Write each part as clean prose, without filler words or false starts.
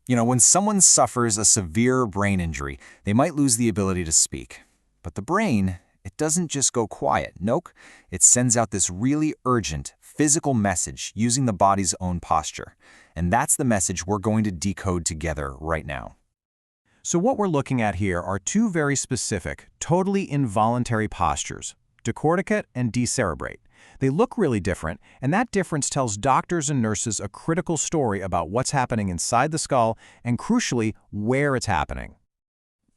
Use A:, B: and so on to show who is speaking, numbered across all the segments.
A: When someone suffers a severe brain injury, they might lose the ability to speak. But the brain, it doesn't just go quiet. Nope, it sends out this really urgent, physical message using the body's own posture. And that's the message we're going to decode together right now.
B: So what we're looking at here are two very specific, totally involuntary postures, Decorticate and Decerebrate. They look really different, and that difference tells doctors and nurses a critical story about what's happening inside the skull and, crucially, where it's happening.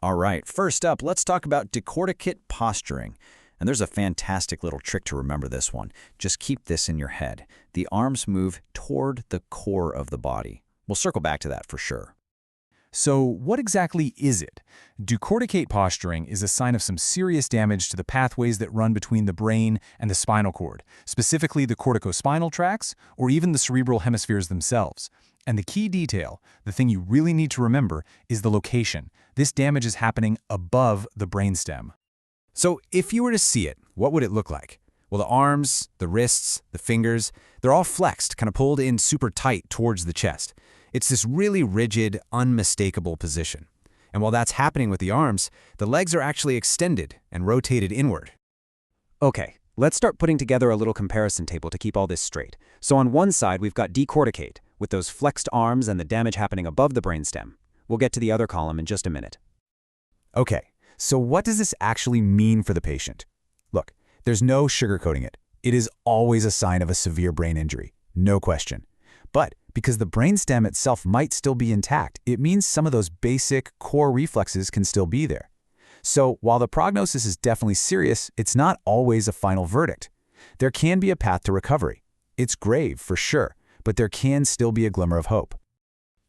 C: All right, first up, let's talk about Decorticate posturing. And there's a fantastic little trick to remember this one. Just keep this in your head. The arms move toward the core of the body. We'll circle back to that for sure.
D: So what exactly is it? Decorticate posturing is a sign of some serious damage to the pathways that run between the brain and the spinal cord, specifically the corticospinal tracts or even the cerebral hemispheres themselves. And the key detail, the thing you really need to remember, is the location. This damage is happening above the brainstem.
B: So if you were to see it, what would it look like? Well, the arms, the wrists, the fingers, they're all flexed, kind of pulled in super tight towards the chest. It's this really rigid, unmistakable position. And while that's happening with the arms, the legs are actually extended and rotated inward.
E: Okay, let's start putting together a little comparison table to keep all this straight. So on one side, we've got Decorticate, with those flexed arms and the damage happening above the brainstem. We'll get to the other column in just a minute.
B: Okay, so what does this actually mean for the patient? Look, there's no sugarcoating it. It is always a sign of a severe brain injury, no question. But because the brainstem itself might still be intact, it means some of those basic core reflexes can still be there. So while the prognosis is definitely serious, it's not always a final verdict. There can be a path to recovery. It's grave for sure, but there can still be a glimmer of hope.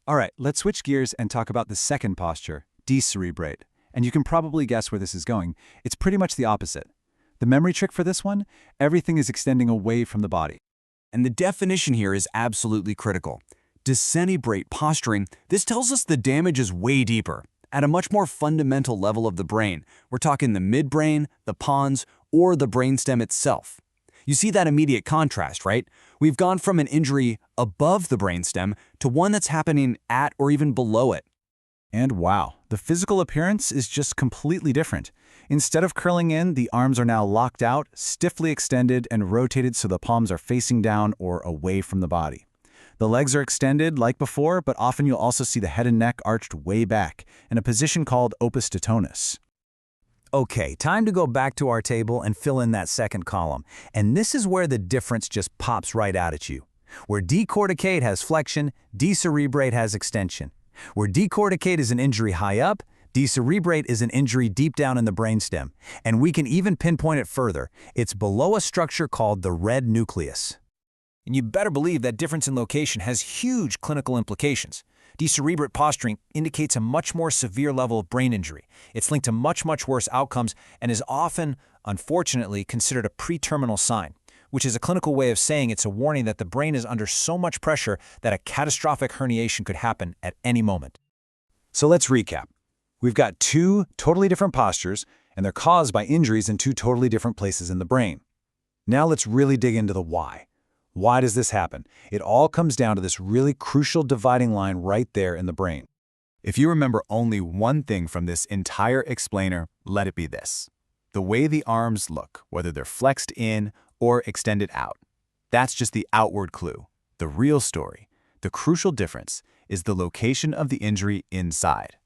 F: All right, let's switch gears and talk about the second posture, Decerebrate. And you can probably guess where this is going. It's pretty much the opposite. The memory trick for this one, everything is extending away from the body.
G: And the definition here is absolutely critical. Decerebrate posturing, this tells us the damage is way deeper, at a much more fundamental level of the brain. We're talking the midbrain, the pons, or the brainstem itself. You see that immediate contrast, right? We've gone from an injury above the brainstem to one that's happening at or even below it.
B: And wow, the physical appearance is just completely different. Instead of curling in, the arms are now locked out, stiffly extended, and rotated so the palms are facing down or away from the body. The legs are extended like before, but often you'll also see the head and neck arched way back in a position called opisthotonus.
C: Okay, time to go back to our table and fill in that second column. And this is where the difference just pops right out at you. Where Decorticate has flexion, Decerebrate has extension. Where Decorticate is an injury high up, Decerebrate is an injury deep down in the brainstem. And we can even pinpoint it further. It's below a structure called the red nucleus.
A: And you better believe that difference in location has huge clinical implications. Decerebrate posturing indicates a much more severe level of brain injury. It's linked to much worse outcomes and is often, unfortunately, considered a pre-terminal sign, which is a clinical way of saying it's a warning that the brain is under so much pressure that a catastrophic herniation could happen at any moment.
B: So let's recap. We've got two totally different postures, and they're caused by injuries in two totally different places in the brain. Now let's really dig into the why. Why does this happen? It all comes down to this really crucial dividing line right there in the brain.
F: If you remember only one thing from this entire explainer, let it be this. The way the arms look, whether they're flexed in or extended out. That's just the outward clue. The real story, the crucial difference, is the location of the injury inside.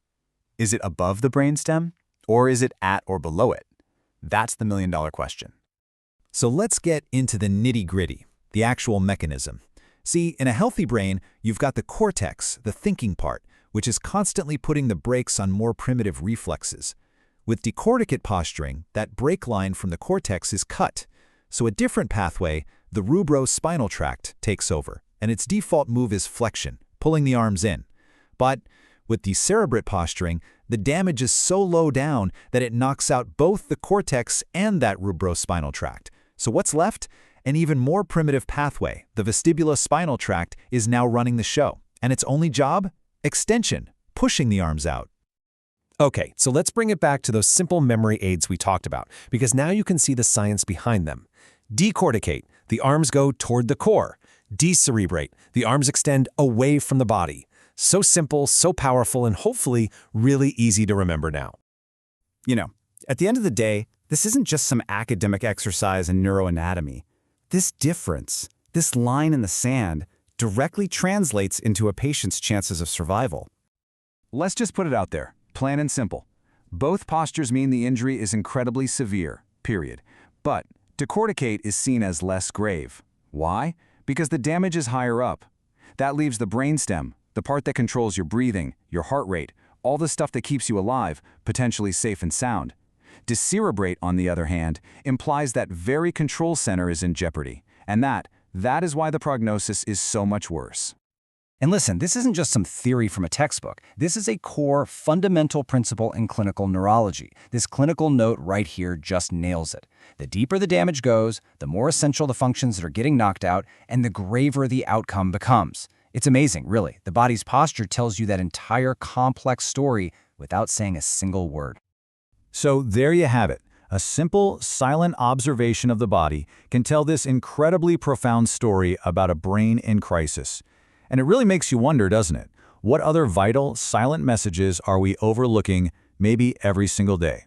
F: Is it above the brainstem, or is it at or below it? That's the million-dollar question.
C: So let's get into the nitty-gritty, the actual mechanism. See, in a healthy brain, you've got the cortex, the thinking part, which is constantly putting the brakes on more primitive reflexes. With decorticate posturing, that brake line from the cortex is cut. So a different pathway, the cerebrospinal tract, takes over, and its default move is flexion, pulling the arms in. But with Decerebrate posturing, the damage is so low down that it knocks out both the cortex and that cerebrospinal tract. So what's left? An even more primitive pathway, the vestibulospinal tract, is now running the show. And its only job? Extension, pushing the arms out.
D: Okay, so let's bring it back to those simple memory aids we talked about, because now you can see the science behind them. Decorticate, the arms go toward the core. Decerebrate, the arms extend away from the body.
A: So simple, so powerful, and hopefully really easy to remember now.
B: You know, at the end of the day, this isn't just some academic exercise in neuroanatomy. This difference, this line in the sand, directly translates into a patient's chances of survival.
F: Let's just put it out there, plain and simple. Both postures mean the injury is incredibly severe, period. But decorticate is seen as less grave. Why? Because the damage is higher up. That leaves the brainstem, the part that controls your breathing, your heart rate, all the stuff that keeps you alive, potentially safe and sound. Decerebrate, on the other hand, implies that very control center is in jeopardy, and that is why the prognosis is so much worse.
E: And listen, this isn't just some theory from a textbook. This is a core, fundamental principle in clinical neurology. This clinical note right here just nails it. The deeper the damage goes, the more essential the functions that are getting knocked out, and the graver the outcome becomes. It's amazing, really. The body's posture tells you that entire complex story without saying a single word.
C: So there you have it. A simple, silent observation of the body can tell this incredibly profound story about a brain in crisis. And it really makes you wonder, doesn't it? What other vital, silent messages are we overlooking maybe every single day?